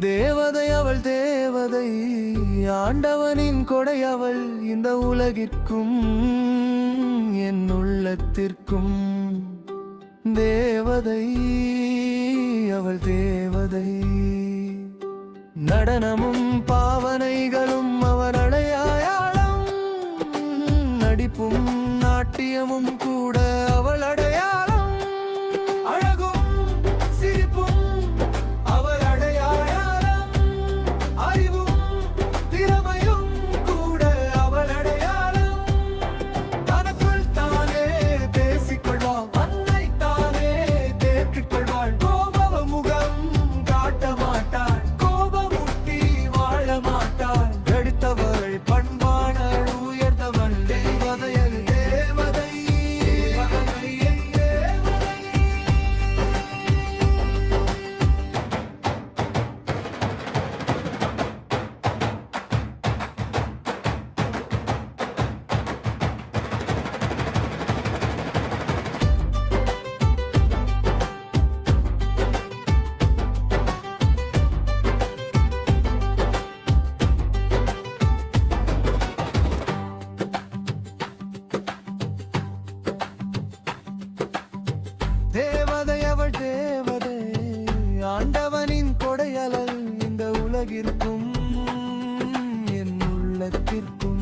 தேவதை அவள் தேவதை, ஆண்டவனின் கொடை அவள், இந்த உலகிற்கும் என் உள்ளத்திற்கும். தேவதை அவள் தேவதை, நடனமும் பாவனைகளும் அவர் அடையாளம், நடிப்பும் நாட்டியமும் கூட அவள் அடையாளம், அழகும் சிரிப்பும் அவள் அடையாளம், அறிவும் திறமையும் கூட அவள் அடையாளம். தனக்குள் தானே பேசிக்கொள்வாள், அன்னை தானே தேற்றிக் கொள்வாள், கோபவ முகம் காட்ட மாட்டாள், கோபமுட்டி வாழ மாட்டாள், எடுத்தவள் பண்பானள் உயர்ந்தவள், தேவதையல் தேவதை தேவதை அவள் தேவதை, ஆண்டவனின் கொடையலல், இந்த உலகிற்கும் என் உள்ளத்திற்கும்.